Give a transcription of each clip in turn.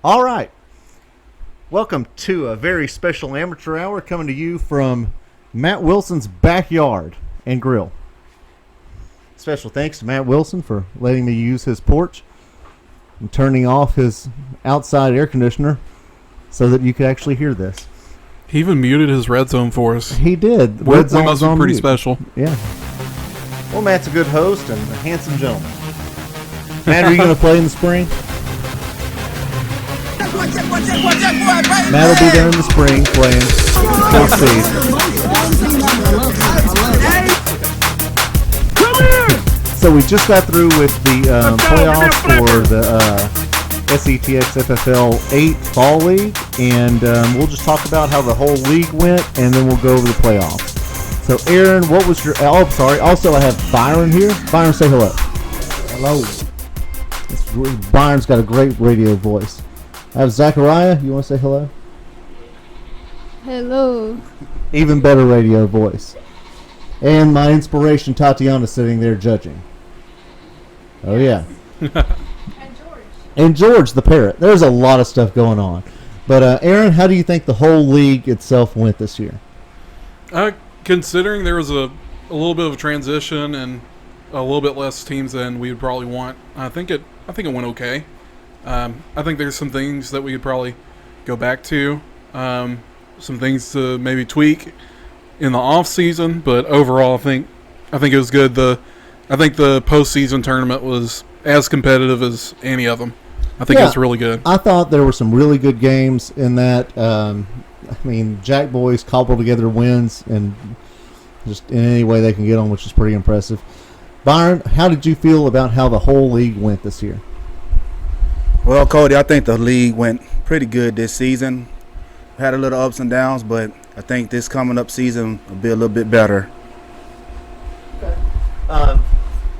All right. Welcome to a very special amateur hour coming to you from Matt Wilson's backyard and grill. Special thanks to Matt Wilson for letting me use his porch and turning off his outside air conditioner so that you could actually hear this. He even muted his red zone for us. He did. Red zone must be pretty special. Yeah. Well, Matt's a good host and a handsome gentleman. Matt, are you going to play in the spring? Matt will be there in the spring playing. We'll see. So we just got through with the playoffs for the SETX FFL 8 Fall League, and we'll just talk about how the whole league went, and then we'll go over the playoffs. So, Aaron, what was your... Oh, I'm sorry. Also, I have Byron here. Byron, say hello. Hello. Byron's got a great radio voice. I have Zachariah. You want to say hello? Hello. Even better radio voice. And my inspiration, Tatiana, sitting there judging. Oh, yeah. And George, the parrot. There's a lot of stuff going on. But, Aaron, how do you think the whole league itself went this year? Considering there was a little bit of a transition and a little bit less teams than we would probably want, I think it went okay. I think there's some things that we could probably go back to, some things to maybe tweak in the off season, but overall, I think it was good. I think the postseason tournament was as competitive as any of them. I think it was really good. I thought there were some really good games in that. Jack boys cobbled together wins and just in any way they can get on, which is pretty impressive. Byron, how did you feel about how the whole league went this year? Well, Cody, I think the league went pretty good this season. Had a little ups and downs, but I think this coming up season will be a little bit better.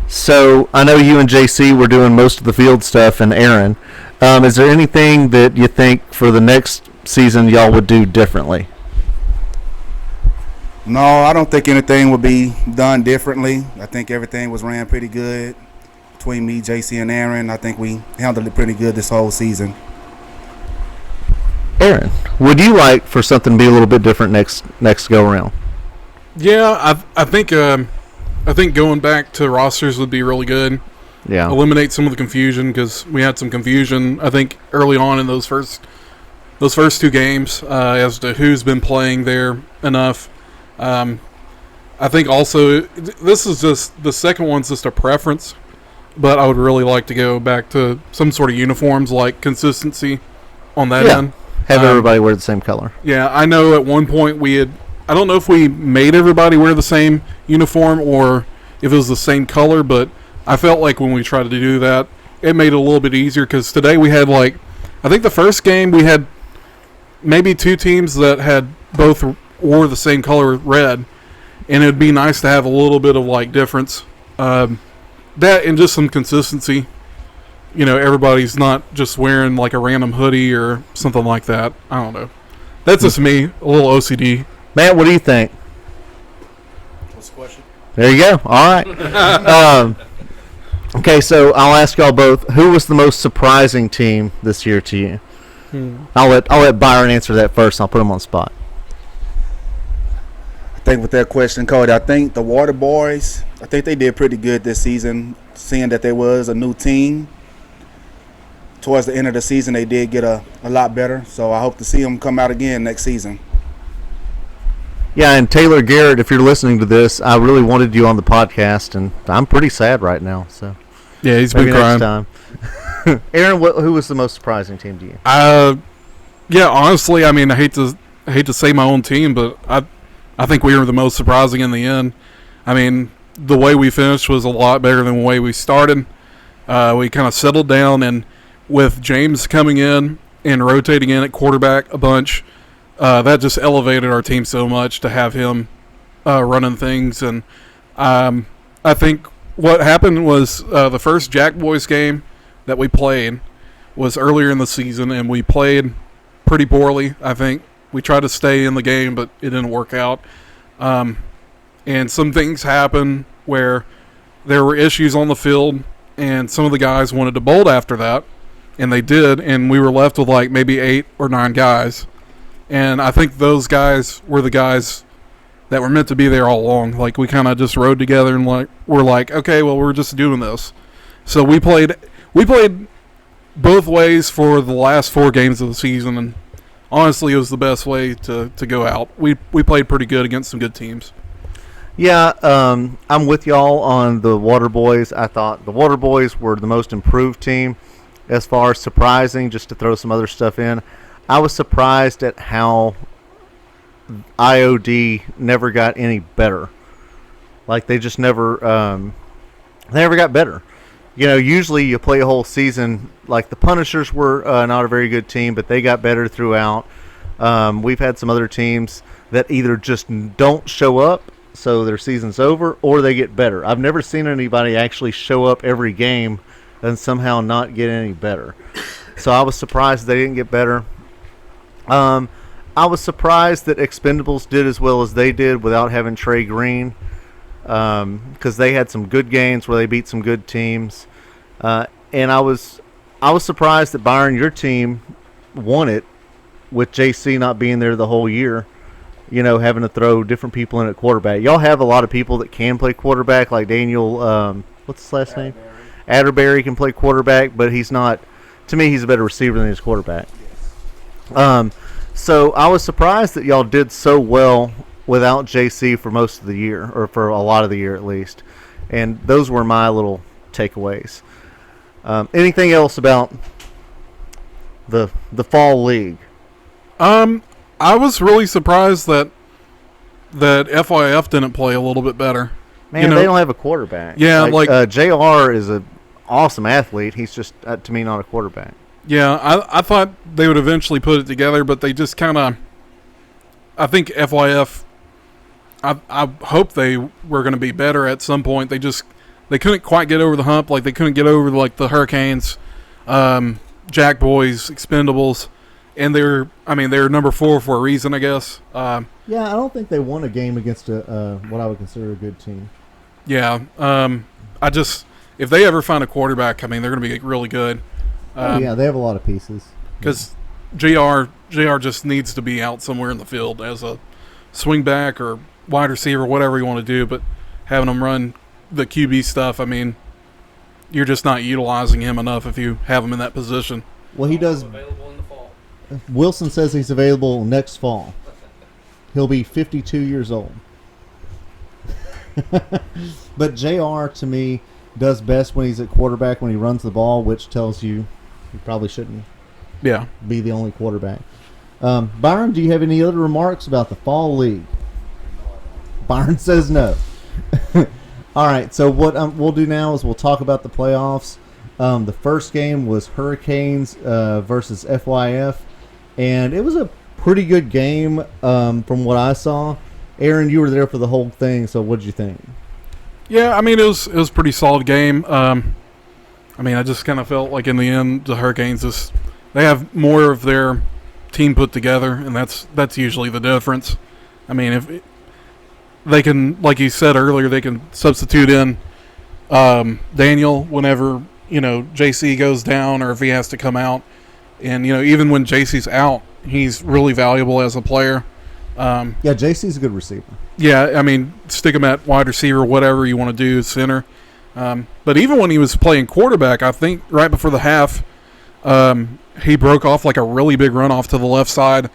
So I know you and JC were doing most of the field stuff, and Aaron. Is there anything that you think for the next season y'all would do differently? No, I don't think anything will be done differently. I think everything was ran pretty good between me, JC, and Aaron. I think we handled it pretty good this whole season. Aaron, would you like for something to be a little bit different next go around? Yeah, I think going back to rosters would be really good. Yeah, eliminate some of the confusion because we had some confusion. I think early on in those first two games as to who's been playing there enough. I think also this is just the second one's just a preference, but I would really like to go back to some sort of uniforms, like consistency on that end. Have everybody wear the same color. Yeah, I know at one point I don't know if we made everybody wear the same uniform or if it was the same color, but I felt like when we tried to do that, it made it a little bit easier because today we had I think the first game we had maybe two teams that had both wore the same color red, and it'd be nice to have a little bit of difference. That and just some consistency. Everybody's not just wearing a random hoodie or something like that. I don't know. That's just me, a little OCD. Matt, what do you think? What's the question? There you go. All right. Okay, so I'll ask y'all both, who was the most surprising team this year to you? I'll let Byron answer that first. I'll put him on the spot. I think with that question, Cody, I think the Water Boys, I think they did pretty good this season, seeing that they was a new team. Towards the end of the season, they did get a lot better, so I hope to see them come out again next season. Yeah, and Taylor Garrett, if you're listening to this, I really wanted you on the podcast, and I'm pretty sad right now. So yeah, he's been crying. Next time. Aaron, who was the most surprising team to you? Yeah, honestly, I hate to say my own team, but I think we were the most surprising in the end. The way we finished was a lot better than the way we started. We kind of settled down, and with James coming in and rotating in at quarterback a bunch, that just elevated our team so much to have him running things. And I think what happened was the first Jack Boys game that we played was earlier in the season, and we played pretty poorly. I think we tried to stay in the game, but it didn't work out. And some things happened where there were issues on the field, and some of the guys wanted to bolt after that. and they did, and we were left with like maybe 8 or 9 guys. And I think those guys were the guys that were meant to be there all along. Like, we kind of just rode together and like we're like, okay, well, we're just doing this. So we played both ways for the last 4 games of the season, and honestly, it was the best way to go out. We played pretty good against some good teams. Yeah, I'm with y'all on the Water Boys. I thought the Water Boys were the most improved team. As far as surprising, just to throw some other stuff in, I was surprised at how IOD never got any better. Like, they just never got better. You know, usually you play a whole season. Like, the Punishers were not a very good team, but they got better throughout. We've had some other teams that either just don't show up, so their season's over, or they get better. I've never seen anybody actually show up every game and somehow not get any better. So I was surprised they didn't get better. I was surprised that Expendables did as well as they did without having Trey Green, because they had some good games where they beat some good teams. And I was surprised that, Byron, your team won it with JC not being there the whole year. You know, having to throw different people in at quarterback. Y'all have a lot of people that can play quarterback, like Daniel, what's his last name? Atterbury can play quarterback, but he's not, to me, he's a better receiver than his quarterback. So I was surprised that y'all did so well without JC for most of the year, or for a lot of the year at least. And those were my little takeaways. Anything else about the fall league? I was really surprised that FYF didn't play a little bit better. Man, you know, they don't have a quarterback. Yeah, like JR is an awesome athlete. He's just, to me, not a quarterback. Yeah, I thought they would eventually put it together, but they just kind of, I think FYF, I hope they were going to be better at some point. They couldn't quite get over the hump. Like, they couldn't get over like the Hurricanes, Jack Boys, Expendables. And they're number 4 for a reason, I guess. Yeah, I don't think they won a game against what I would consider a good team. Yeah, if they ever find a quarterback, I mean, they're going to be really good. Yeah, they have a lot of pieces. Because JR just needs to be out somewhere in the field as a swing back or wide receiver, whatever you want to do. But having him run the QB stuff, I mean, you're just not utilizing him enough if you have him in that position. Well, he does. Available in the fall. Wilson says he's available next fall. He'll be 52 years old. But JR, to me, does best when he's at quarterback, when he runs the ball, which tells you he probably shouldn't be the only quarterback. Byron, do you have any other remarks about the fall league? Byron says no. All right, so what we'll do now is we'll talk about the playoffs. The first game was Hurricanes versus FYF, and it was a pretty good game from what I saw. Aaron, you were there for the whole thing, so what did you think? Yeah, I mean, it was a pretty solid game. I mean, I just kind of felt like in the end, the Hurricanes they have more of their team put together, and that's usually the difference. I mean, if they can, like you said earlier, they can substitute in Daniel whenever, you know, JC goes down or if he has to come out. And, you know, even when JC's out, he's really valuable as a player. Yeah, JC's a good receiver. Yeah, I mean, stick him at wide receiver, whatever you want to do, center. But even when he was playing quarterback, I think right before the half, he broke off like a really big run off to the left side.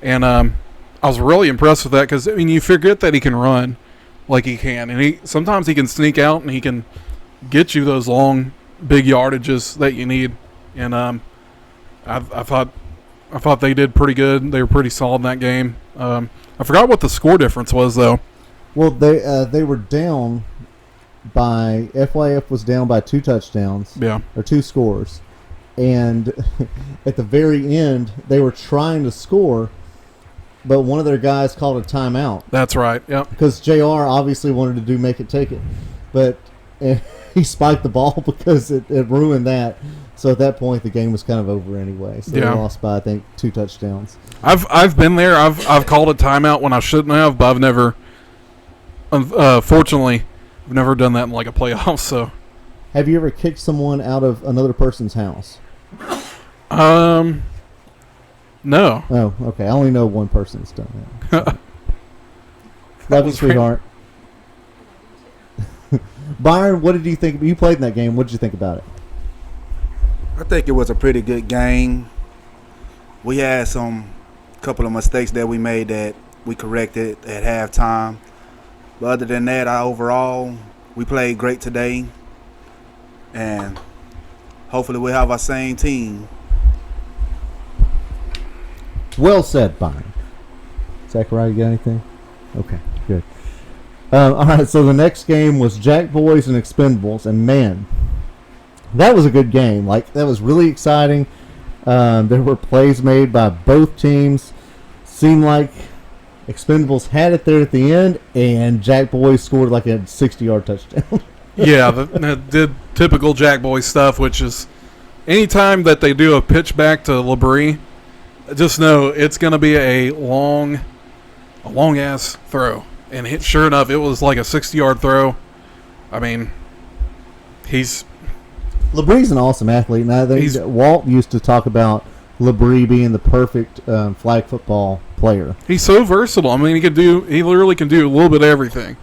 And I was really impressed with that because, I mean, you forget that he can run like he can. And sometimes he can sneak out and he can get you those long, big yardages that you need. And I thought they did pretty good. They were pretty solid in that game. I forgot what the score difference was, though. Well, they were down by, FYF was down by 2 touchdowns. Yeah. Or 2 scores. And at the very end, they were trying to score, but one of their guys called a timeout. That's right, yep. Because JR obviously wanted to do make it, take it. But he spiked the ball because it ruined that. So at that point, the game was kind of over anyway. So they lost by, I think, 2 touchdowns. I've been there. I've called a timeout when I shouldn't have, but I've never, fortunately, I've never done that in like a playoff. So, have you ever kicked someone out of another person's house? No. Oh, okay. I only know one person that's done that. Love you, sweetheart. Byron, what did you think? You played in that game. What did you think about it? I think it was a pretty good game. We had some couple of mistakes that we made that we corrected at halftime. But other than that, overall, we played great today. And hopefully we'll have our same team. Well said, Byron. Zachariah, you got anything? Okay, good. All right, so the next game was Jack Boys and Expendables, and man, that was a good game. Like, that was really exciting. There were plays made by both teams. Seemed like Expendables had it there at the end, and Jack Boys scored like a 60-yard touchdown. Yeah, that did typical Jack Boy stuff, which is anytime that they do a pitch back to LeBrie, just know it's going to be a long ass throw. And sure enough, it was like a 60-yard throw. I mean, LeBrie's an awesome athlete. And I think Walt used to talk about LeBrie being the perfect flag football player. He's so versatile. I mean, he literally can do a little bit of everything.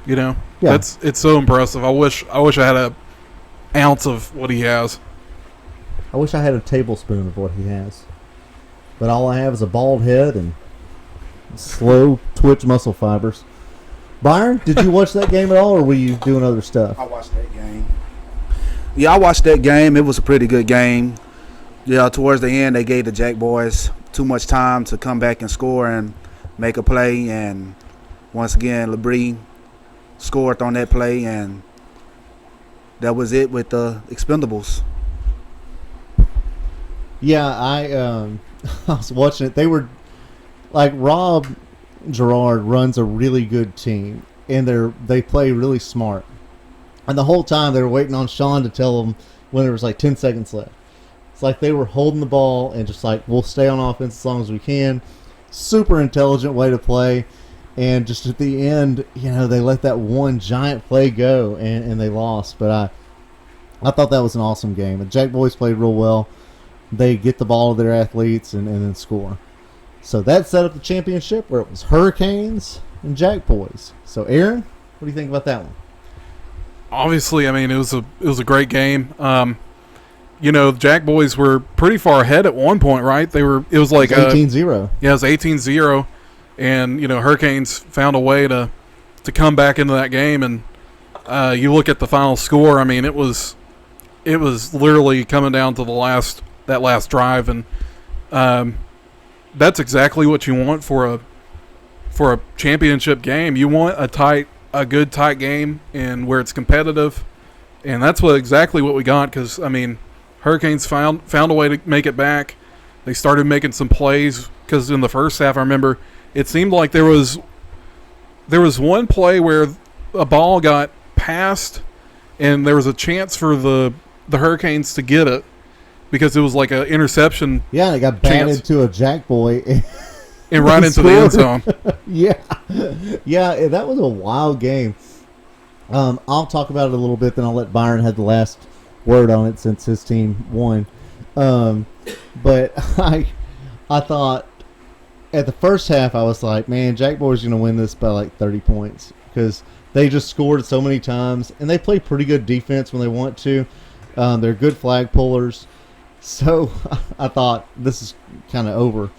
You know, yeah. It's so impressive. I wish I had an ounce of what he has. I wish I had a tablespoon of what he has, but all I have is a bald head and slow twitch muscle fibers. Byron, did you watch that game at all, or were you doing other stuff? I watched that game. Yeah, I watched that game. It was a pretty good game. Yeah, towards the end, they gave the Jack Boys too much time to come back and score and make a play. And once again, LeBrie scored on that play, and that was it with the Expendables. Yeah, I was watching it. They were like, Rob Gerard runs a really good team, and they play really smart. And the whole time they were waiting on Sean to tell them when there was like 10 seconds left. It's like they were holding the ball and just like, we'll stay on offense as long as we can. Super intelligent way to play. And just at the end, you know, they let that one giant play go and they lost. But I thought that was an awesome game. The Jack Boys played real well. They get the ball to their athletes and then score. So that set up the championship where it was Hurricanes and Jack Boys. So Aaron, what do you think about that one? Obviously, I mean, it was a great game. You know, the Jack Boys were pretty far ahead at one point, right? It was like 18-0. Yeah, it was 18-0. And, you know, Hurricanes found a way to come back into that game. And you look at the final score, I mean, it was literally coming down to that last drive. And that's exactly what you want for a championship game. You want a good tight game and where it's competitive. And that's exactly what we got, because, I mean, Hurricanes found a way to make it back. They started making some plays, because in the first half, I remember it seemed like there was one play where a ball got passed and there was a chance for the Hurricanes to get it because it was like an interception. Yeah, and it got batted to a Jack Boy. And right into the end zone. Yeah, that was a wild game. I'll talk about it a little bit, then I'll let Byron have the last word on it since his team won. But I thought at the first half, I was like, man, Jack Boy's going to win this by like 30 points because they just scored so many times, and they play pretty good defense when they want to. They're good flag pullers. So I thought this is kind of over.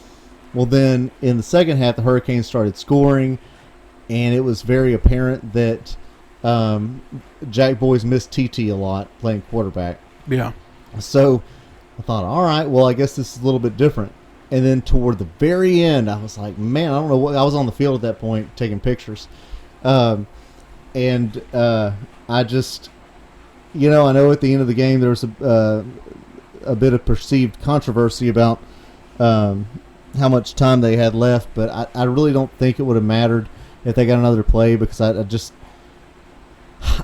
Well, then in the second half, the Hurricanes started scoring, and it was very apparent that Jack Boys missed TT a lot playing quarterback. Yeah. So I thought, all right, well, I guess this is a little bit different. And then toward the very end, I was like, man, I don't know what. I was on the field at that point taking pictures. I just, you know, I know at the end of the game there was a bit of perceived controversy about how much time they had left, but I really don't think it would have mattered if they got another play, because I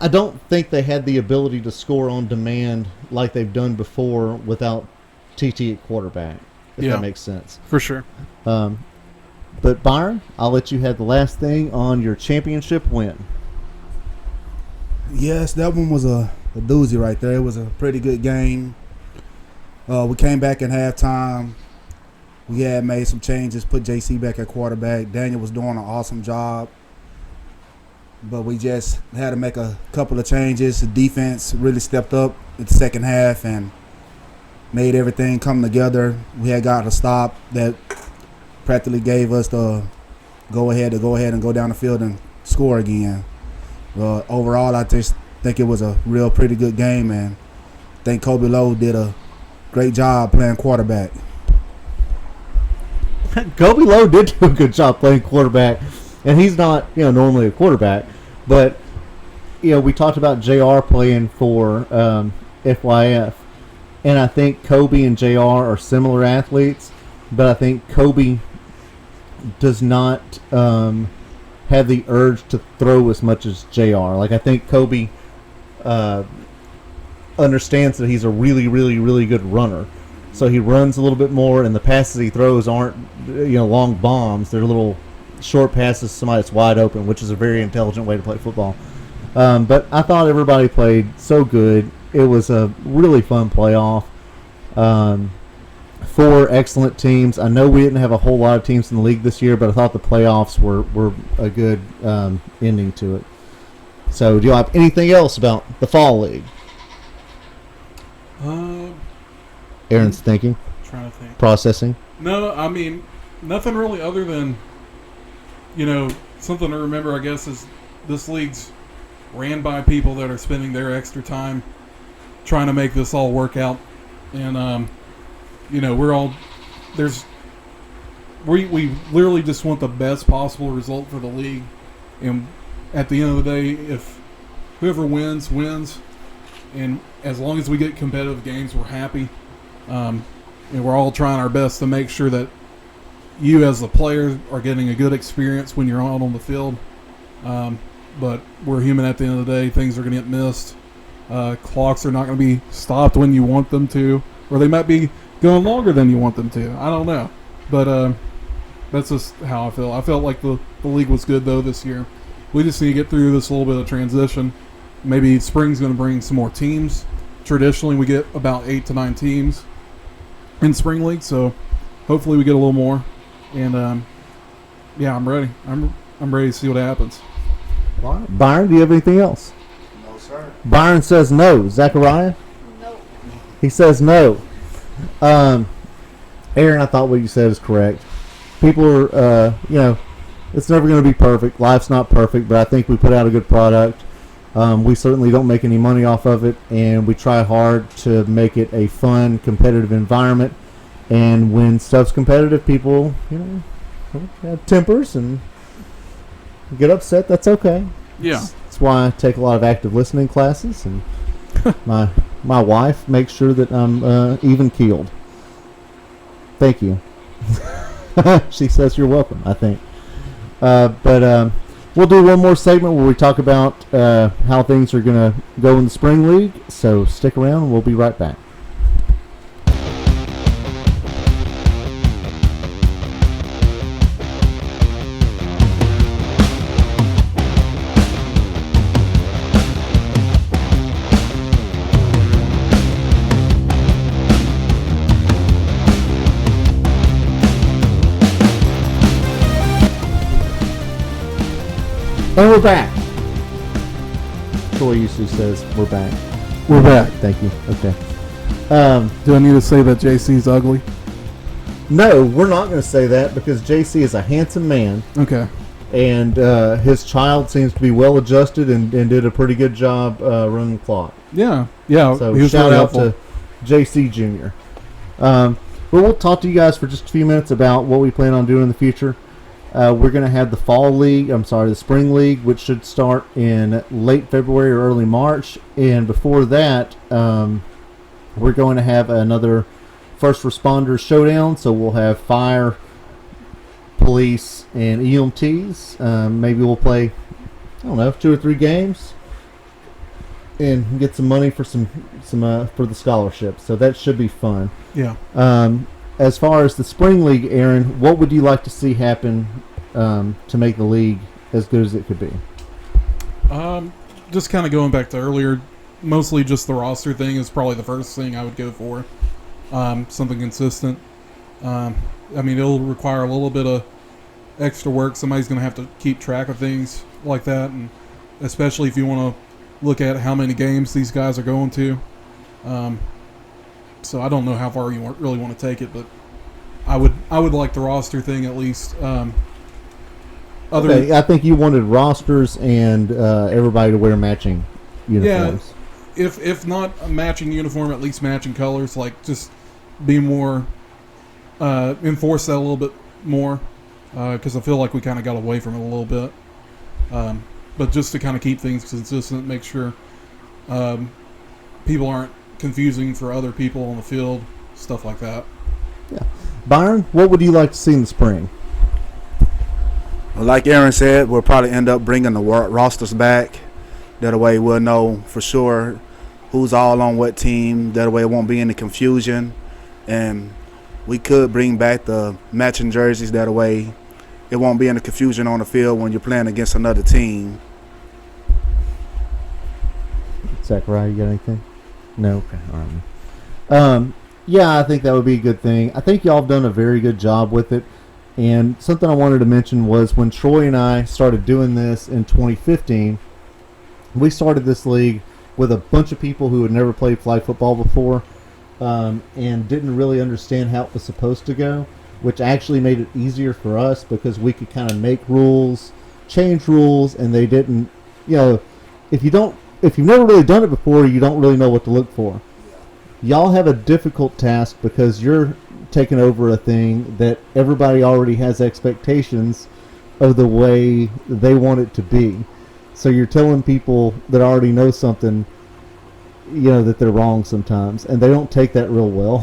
don't think they had the ability to score on demand like they've done before without TT at quarterback, if that makes sense. For sure. But Byron, I'll let you have the last thing on your championship win. Yes, that one was a doozy right there. It was a pretty good game. We came back in halftime. We had made some changes, put JC back at quarterback. Daniel was doing an awesome job. But we just had to make a couple of changes. The defense really stepped up in the second half and made everything come together. We had got a stop that practically gave us the go ahead and go down the field and score again. Overall, I just think it was a real pretty good game, and I think Kobe Lowe did a great job playing quarterback. Kobe Lowe did do a good job playing quarterback, and he's not, normally a quarterback, but we talked about JR playing for FYF, and I think Kobe and JR are similar athletes, but I think Kobe does not have the urge to throw as much as JR. Like, I think Kobe understands that he's a really, really, really good runner. So he runs a little bit more, and the passes he throws aren't, long bombs. They're little short passes to somebody that's wide open, which is a very intelligent way to play football. But I thought everybody played so good. It was a really fun playoff. 4 excellent teams. I know we didn't have a whole lot of teams in the league this year, but I thought the playoffs were a good ending to it. So do you have anything else about the Fall League? Aaron's thinking. Trying to think. Processing. No, I mean, nothing really other than, something to remember, I guess, is this league's ran by people that are spending their extra time trying to make this all work out. And, we're all, we literally just want the best possible result for the league. And at the end of the day, if whoever wins, wins. And as long as we get competitive games, we're happy. And we're all trying our best to make sure that you as the player are getting a good experience when you're out on the field. But we're human at the end of the day. Things are going to get missed. Clocks are not going to be stopped when you want them to. Or they might be going longer than you want them to. I don't know. But that's just how I feel. I felt like the league was good, though, this year. We just need to get through this little bit of transition. Maybe spring's going to bring some more teams. Traditionally, we get about 8 to 9 teams in spring league, so hopefully we get a little more. And I'm ready. I'm ready to see what happens. Byron, do you have anything else? No, sir. Byron says no. Zachariah? No. He says no. Aaron, I thought what you said is correct. People are, it's never going to be perfect. Life's not perfect, but I think we put out a good product. We certainly don't make any money off of it, and we try hard to make it a fun, competitive environment. And when stuff's competitive, people, have tempers and get upset. That's okay. Yeah. That's why I take a lot of active listening classes, and my wife makes sure that I'm even keeled. Thank you. She says you're welcome, I think. But we'll do one more segment where we talk about how things are going to go in the spring league. So stick around, and we'll be right back. And we're back. Troy usually says we're back. We're back. Thank you. Okay. Do I need to say that JC's ugly? No, we're not going to say that because JC is a handsome man. Okay. And his child seems to be well adjusted and did a pretty good job running the clock. Yeah. Yeah. So he was shout really out helpful. to JC Jr. But we'll talk to you guys for just a few minutes about what we plan on doing in the future. We're going to have the spring league, which should start in late February or early March. And before that, we're going to have another first responders showdown. So we'll have fire, police, and EMTs. Maybe we'll play, 2 or 3 games and get some money for some for the scholarship. So that should be fun. Yeah. As far as the spring league, Aaron, what would you like to see happen to make the league as good as it could be? Just kind of going back to earlier, mostly just the roster thing is probably the first thing I would go for. something consistent. I mean, it'll require a little bit of extra work. Somebody's going to have to keep track of things like that, and especially if you want to look at how many games these guys are going to. So I don't know how far you really want to take it, but I would like the roster thing at least. Okay, I think you wanted rosters and everybody to wear matching uniforms. Yeah, if not a matching uniform, at least matching colors. Like, just be more enforce that a little bit more, because I feel like we kind of got away from it a little bit. But just to kind of keep things consistent, make sure people aren't confusing for other people on the field, stuff like that. Yeah, Byron, what would you like to see in the spring? Well, like Aaron said, we'll probably end up bringing the rosters back. That way we'll know for sure who's all on what team. That way it won't be any confusion. And we could bring back the matching jerseys. That way it won't be any confusion on the field when you're playing against another team. Zachariah, you got anything? No? Okay. All right. Yeah, I think that would be a good thing. I think y'all have done a very good job with it. And something I wanted to mention was when Troy and I started doing this in 2015, we started this league with a bunch of people who had never played flag football before and didn't really understand how it was supposed to go, which actually made it easier for us because we could kind of make rules, change rules, and they didn't, if you've never really done it before, you don't really know what to look for. Y'all have a difficult task because you're taking over a thing that everybody already has expectations of the way they want it to be. So you're telling people that already know something, that they're wrong sometimes, and they don't take that real well,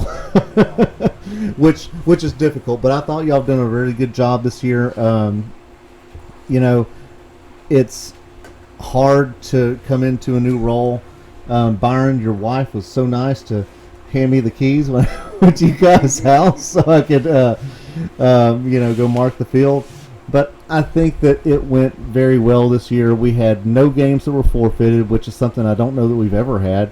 which is difficult. But I thought y'all have done a really good job this year. It's hard to come into a new role. Byron, your wife was so nice to hand me the keys when I went to you guys' house so I could, go mark the field. But I think that it went very well this year. We had no games that were forfeited, which is something I don't know that we've ever had.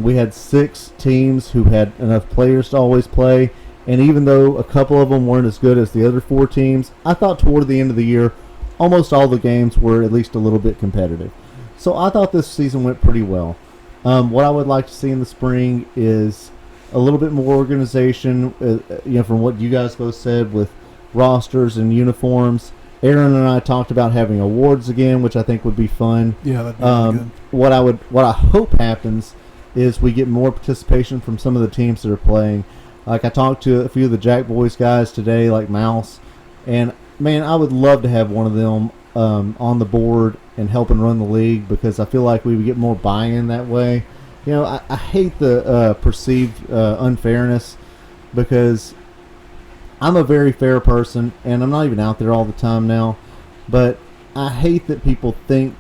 We had 6 teams who had enough players to always play, and even though a couple of them weren't as good as the other 4 teams, I thought toward the end of the year, almost all the games were at least a little bit competitive. So I thought this season went pretty well. What I would like to see in the spring is a little bit more organization, from what you guys both said with rosters and uniforms. Aaron and I talked about having awards again, which I think would be fun. Yeah, that'd be really good. What I hope happens is we get more participation from some of the teams that are playing. Like I talked to a few of the Jack Boys guys today, like Mouse, and man, I would love to have one of them on the board and helping run the league because I feel like we would get more buy-in that way. I hate the perceived unfairness because I'm a very fair person, and I'm not even out there all the time now, but I hate that people think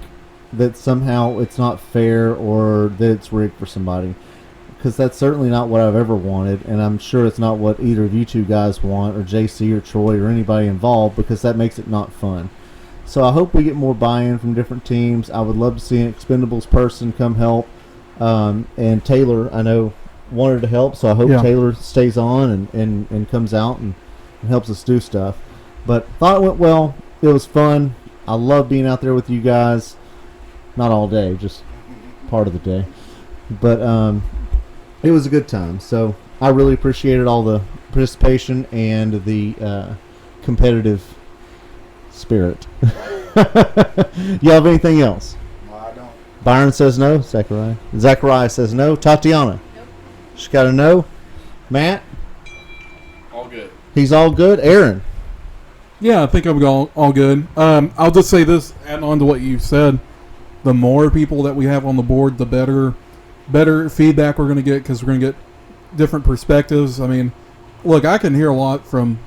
that somehow it's not fair or that it's rigged for somebody, because that's certainly not what I've ever wanted, and I'm sure it's not what either of you two guys want, or JC or Troy or anybody involved, because that makes it not fun. So I hope we get more buy-in from different teams. I would love to see an Expendables person come help, and Taylor, I know, wanted to help, so I hope Taylor stays on and comes out and helps us do stuff. But thought it went well. It was fun. I love being out there with you guys. Not all day, just part of the day. But it was a good time. So I really appreciated all the participation and the competitive spirit. You have anything else? No, I don't. Byron says no. Zachariah says no. Tatiana? Nope. She's got a no. Matt? All good. He's all good. Aaron? Yeah, I think I'm all good. I'll just say this, adding on to what you said. The more people that we have on the board, the better feedback we're going to get, because we're going to get different perspectives. I mean, look, I can hear a lot from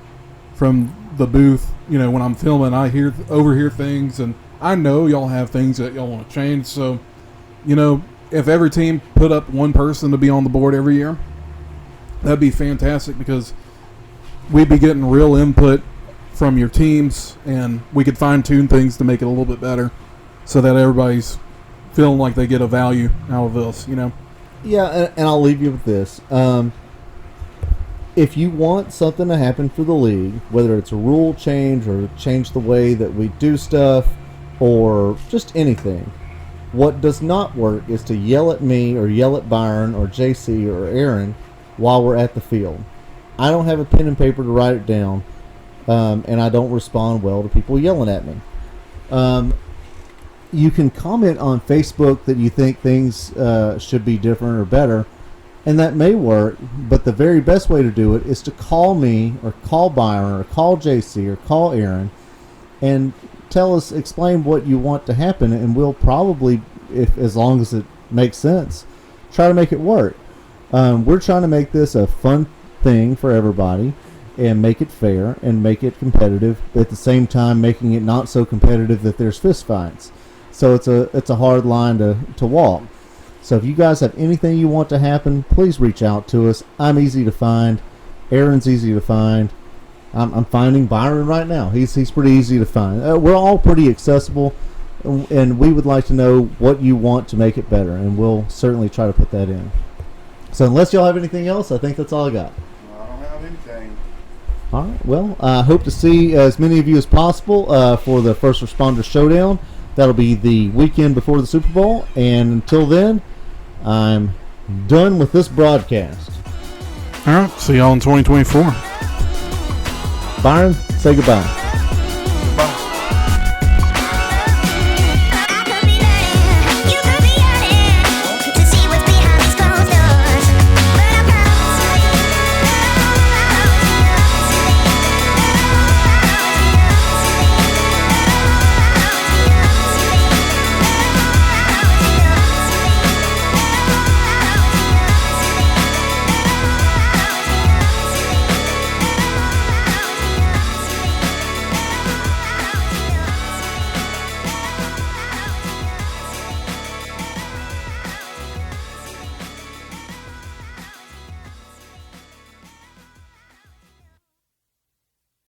the booth. When I'm filming, I overhear things, and I know y'all have things that y'all want to change. So, if every team put up one person to be on the board every year, that'd be fantastic, because we'd be getting real input from your teams, and we could fine-tune things to make it a little bit better, so that everybody's feeling like they get a value out of this. Yeah, and I'll leave you with this. if you want something to happen for the league, whether it's a rule change or change the way that we do stuff or just anything, what does not work is to yell at me or yell at Byron or JC or Aaron while we're at the field. I don't have a pen and paper to write it down, and I don't respond well to people yelling at me. You can comment on Facebook that you think things should be different or better, and that may work, but the very best way to do it is to call me or call Byron or call JC or call Aaron and explain what you want to happen, and we'll probably, as long as it makes sense, try to make it work. We're trying to make this a fun thing for everybody and make it fair and make it competitive, but at the same time making it not so competitive that there's fist fights. So it's a hard line to walk. So if you guys have anything you want to happen, please reach out to us. I'm easy to find. Aaron's easy to find. I'm finding Byron right now. He's pretty easy to find. We're all pretty accessible, and we would like to know what you want to make it better, and we'll certainly try to put that in. So unless y'all have anything else, I think that's all I got. I don't have anything. All right. Well, I hope to see as many of you as possible for the First Responder Showdown. That'll be the weekend before the Super Bowl. And until then, I'm done with this broadcast. All right. See y'all in 2024. Byron, say goodbye.